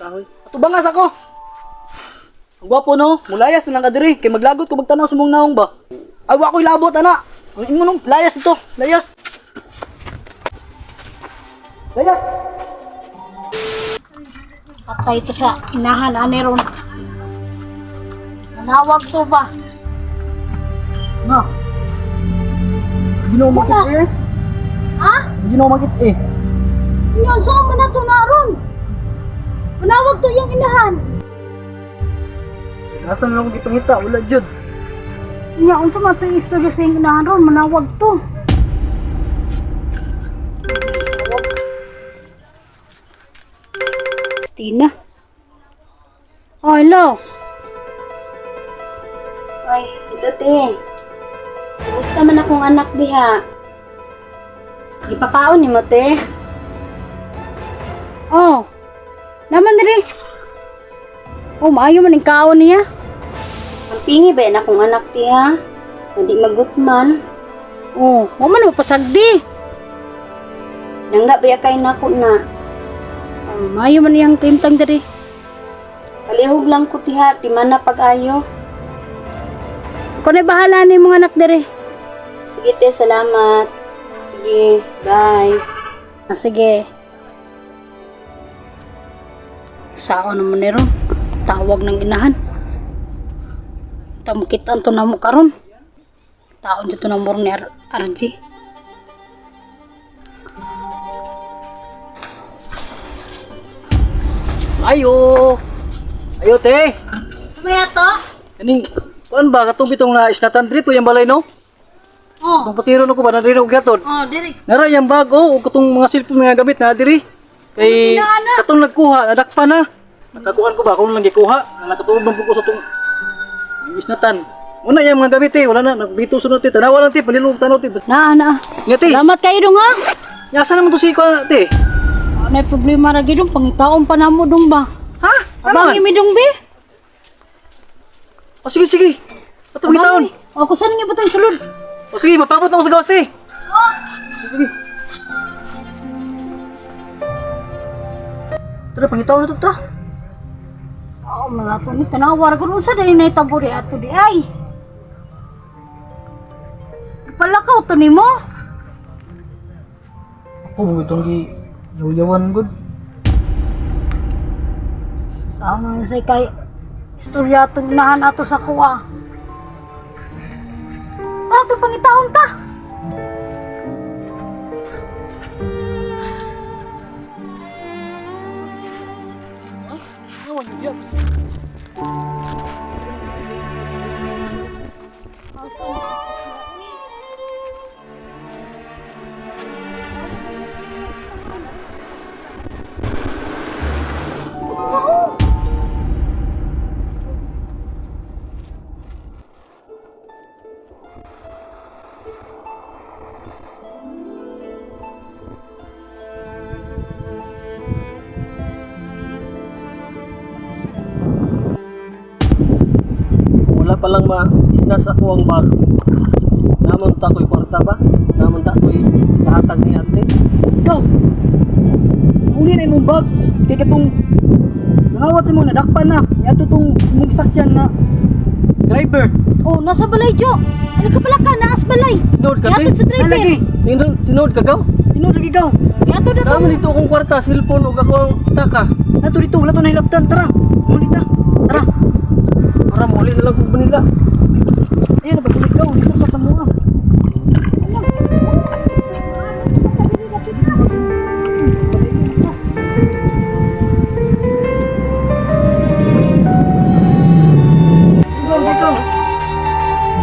Kahoy. Ato bangas ako. Ang gwapo no, mulayas na lang ka diri kay maglagot ko magtanaw sa mong naong ba. Ay wa ko'y labot ana. Ang imo nung layas ito, layas. Layas. Patay ito sa inahan ani ron. Manawag to ba? Na. Gino makit eh. Ha? Gino makit eh. Nya so man na to na ron. Manawag to yung inahan. Nasa na lang ko gipangita, wala jud. Nya unsa man to istorya sa yung inahan ron, manawag to. Christina. Oh, hello. Ay, hello te. Gusto man akong anak diha. Ipakaon ni mo te. Oh. Naman diri. Oh, maayo man ang kaon niya. Ang pingi ba na akong anak diha? Hindi magutman. Oh, wa man mo pasagdi. Nangga ba kay nako na. Oh, maayo man yang tintang diri. Palihog lang ko tiha, di man na pag-ayo. Ako na bahala ni mga anak dere. Sige te, salamat. Sige, bye. Sige. Saan naman ni ron? Tawag ng inahan. Tamukitan to na mo karon. Taon dito na mo ni RG. Ayo. Ayo te. Sumaya to? Kaning kuan ba katong bitong na isnatan diri to yang balay no? Oh. Kung pasiro no ko ba na diri og gaton. Oh, diri. Nara yang bago ug katong mga cellphone nga gamit na diri. Kay Ano na? katong nagkuha nadakpan na. Nakakuan ko ba kung lang gikuha, nakatulog ng buko sa tong isnatan. Una yang mga gamit eh, wala na nagbito sunod te. Tanawa lang te, palilog tanaw te. Na. Nga te. Salamat kayo dong ha. Yasa naman to si ko te. Ano yung problema lagi dong? Pangitaon pa na mo dong ba? Ha? Ano? Abang imi dong be? O sige sige. Atong gitaon. O, kusan nga ba itong sulod? O sige, mapabot na ako sa gawas te. Oh. Sige. Tara, pangitaw na ito ta. Oo, mga ito ni tanawar ko nung sa dahil na itabo di ato di ay. Palakaw to ni mo. Ako, itong yaw-yawan good. Saan nga say kay istorya itong inahan ato sa kuwa. Ato pangitaon ta. Yawan yun yan. Wala pa lang ma-isnas ako ang bag. Naman ta ko'y kwarta ba? Naman ta ko'y kahatag ni ate. Ikaw! Muli na imong bag. Kaya katong nangawat si mo, nadakpan na. Yato tong imong sakyan na driver. Oh, nasa balay Jo. Ano ka pala ka? Naas balay. Tinood ka, Yatod sa driver. Lagi. Tinood ka gaw? Tinood lagi gaw. Yatod na to. Naman dito akong kwarta, cellphone o ako ang taka. Nato dito, wala to nahilaptan. Tara, muli ta. Tara. Para muli na lang kung nila. Ayan, nabagulit ka. Dito ka sa mga.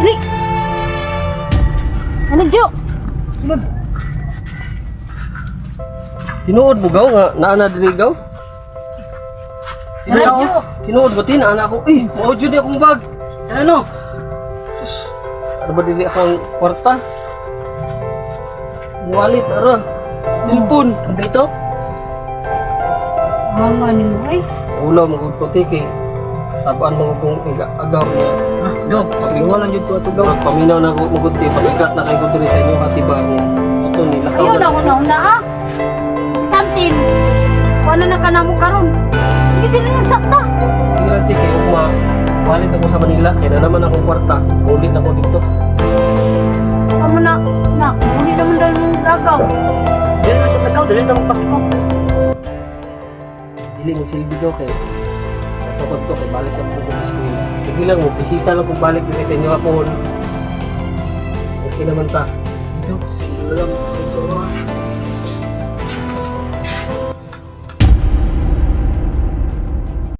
Dali. Ano Jo? Sunod. Tinuod mo gaw nga, naana din gaw? Radyo. Tinuod mo tin, anak ko. Eh, maudyo di akong bag. Ano? Sus, ano ba dili akong kwarta? Wallet, ara. Cellphone, dito. Ang ano mo ay? Ulaw, magugputi kay sabaan mga kong agaw niya. Ah, gaw. Sige, wala yun ko ito gaw. Paminaw na ko maguti, pasikat na kay kutri sa inyo, hati ba niya. Ito ni, lakaw Ayaw na una ah. Kantin. Kung ano na ka na mo karon. Hindi balik ako sa Manila, kaya na naman akong kwarta. Ulit ako dito. Sama na, nak, hindi naman dahil yung dagaw. Dili na siya tagaw, dili na magpasko. Dili magsilbi daw kay natukod to, kay balik ako sa school. Sige lang, bisita lang kung balik dito sa inyo ako. Okay naman ta. Sige daw, sige lang.